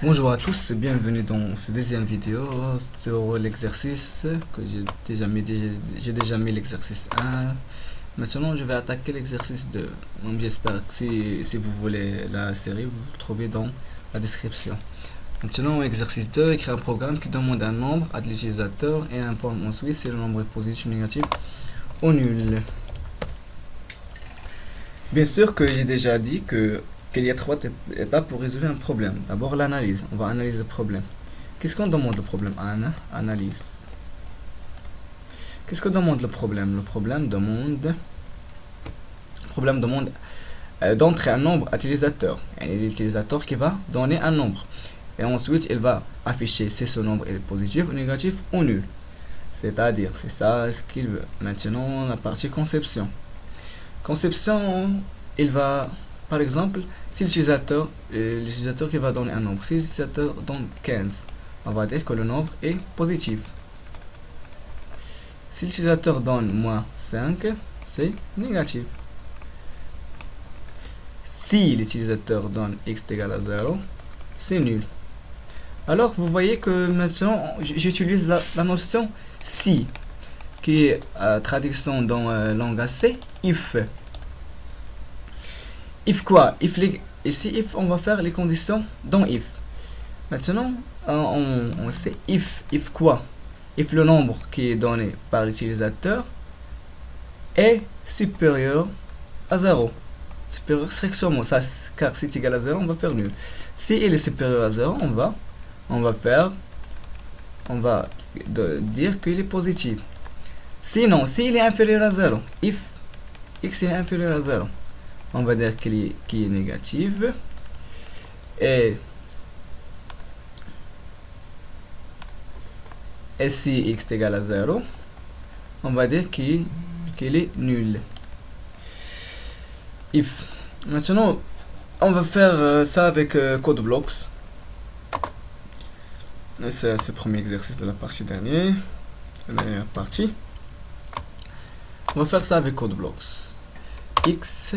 Bonjour à tous et bienvenue dans cette deuxième vidéo sur l'exercice que j'ai déjà mis l'exercice 1. Maintenant je vais attaquer l'exercice 2. Donc j'espère que si vous voulez la série, vous le trouvez dans la description. Maintenant exercice 2, écrire un programme qui demande un nombre à l'utilisateur et informe ensuite si le nombre est positif, négatif ou nul. Bien sûr que j'ai déjà dit qu'il y a trois étapes pour résoudre un problème. D'abord l'analyse, on va analyser le problème. Qu'est-ce qu'on demande le problème? Analyse. Qu'est-ce que demande le problème? Le problème demande d'entrer un nombre à l'utilisateur. Et l'utilisateur qui va donner un nombre. Et ensuite il va afficher si ce nombre est positif, négatif ou nul. C'est-à-dire, c'est ça ce qu'il veut. Maintenant la partie conception. Conception, il va, par exemple, si l'utilisateur qui va donner un nombre, si l'utilisateur donne 15, on va dire que le nombre est positif. Si l'utilisateur donne moins 5, c'est négatif. Si l'utilisateur donne x égale à 0, c'est nul. Alors, vous voyez que maintenant, j'utilise la notion si, qui est traduction dans langage C, if. If quoi? Ici, if, on va faire les conditions dans if. Maintenant, on sait if quoi? If le nombre qui est donné par l'utilisateur est supérieur à 0. Supérieur strictement, ça, car si c'est égal à 0, on va faire nul. Si il est supérieur à 0, on va dire qu'il est positif. Sinon, s'il est inférieur à 0, if x est inférieur à 0, on va dire qu'il est négatif. Et si x est égal à 0, on va dire qu'il est nul. If. Maintenant, on va faire ça avec code blocks. C'est le premier exercice de la partie dernière. La dernière partie. On va faire ça avec code blocks. X,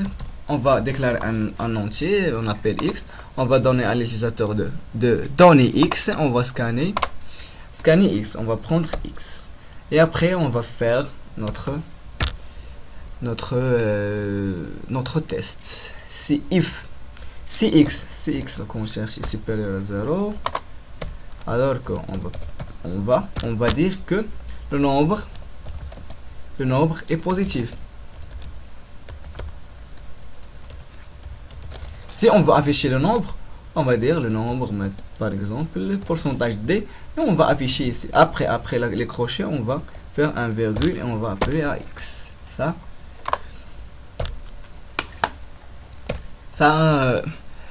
on va déclarer un entier, on appelle X. On va donner à l'utilisateur de donner X. On va scanner X. On va prendre X. Et après, on va faire notre test. Si X qu'on cherche est supérieur à 0, alors qu'on va dire que le nombre est positif. Si on veut afficher le nombre, on va dire le nombre, par exemple, le pourcentage D, et on va afficher ici. Après les crochets, on va faire un virgule et on va appeler à X.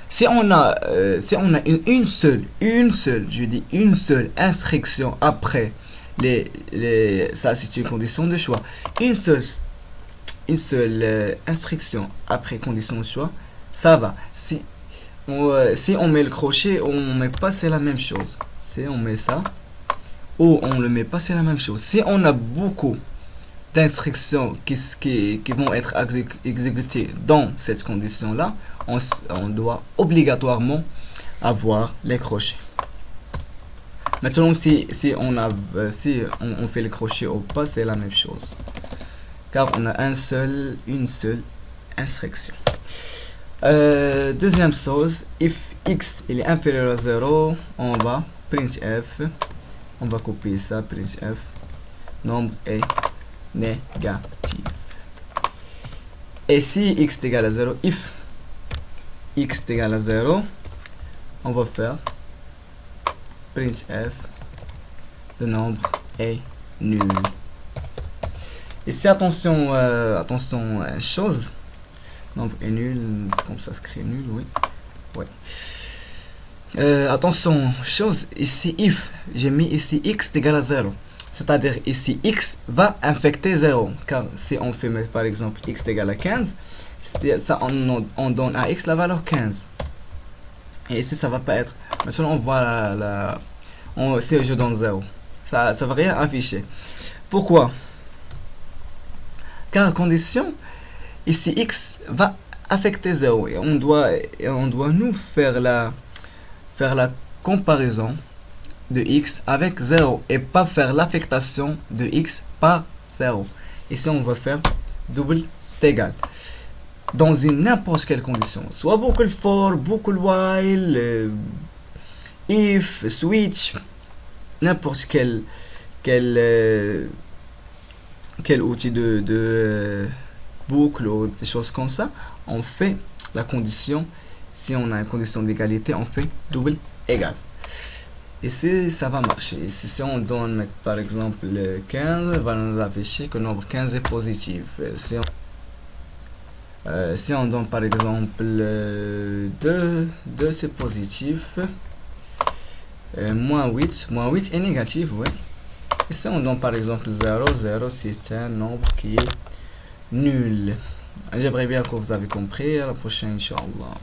Si on a une seule, je dis une seule instruction après ça c'est une condition de choix. Une seule instruction après condition de choix, ça va. Si on met le crochet ou on met pas, c'est la même chose. Si on met ça ou on le met pas, c'est la même chose. Si on a beaucoup d'instructions qui vont être exécutées dans cette condition là, on doit obligatoirement avoir les crochets. Maintenant, si on fait les crochets ou pas, c'est la même chose, car on a une seule instruction. Deuxième chose, if x il est inférieur à 0, on va printf, on va copier ça, printf, nombre est négatif. Et si x est égal à 0, if x est égal à 0, on va faire printf, le nombre est nul. Ici, attention, chose, nombre est nul, c'est comme ça s'écrit nul, oui. Ouais. Attention, chose, ici if, j'ai mis ici x est égal à 0. C'est-à-dire ici x va infecter 0. Car si on fait par exemple x est égal à 15, ça on donne à x la valeur 15. Et ici ça va pas être. Maintenant on voit si je donne 0. Ça va rien afficher. Pourquoi? Car condition, ici x va affecter 0. Et on doit nous faire la comparaison de x avec 0 et pas faire l'affectation de x par 0. Ici, on va faire double égal. Dans une n'importe quelle condition, soit boucle for, boucle while, if, switch, n'importe quel outil de boucle ou des choses comme ça, on fait la condition. Si on a une condition d'égalité, on fait double égal. Et ça va marcher. Ici, si on donne par exemple 15, va nous afficher que le nombre 15 est positif. Si on donne par exemple 2 c'est positif. Moins 8 est négatif, ouais. Et si on donne par exemple 0 c'est un nombre qui est nul. J'aimerais bien que vous avez compris. À la prochaine, Inch'Allah.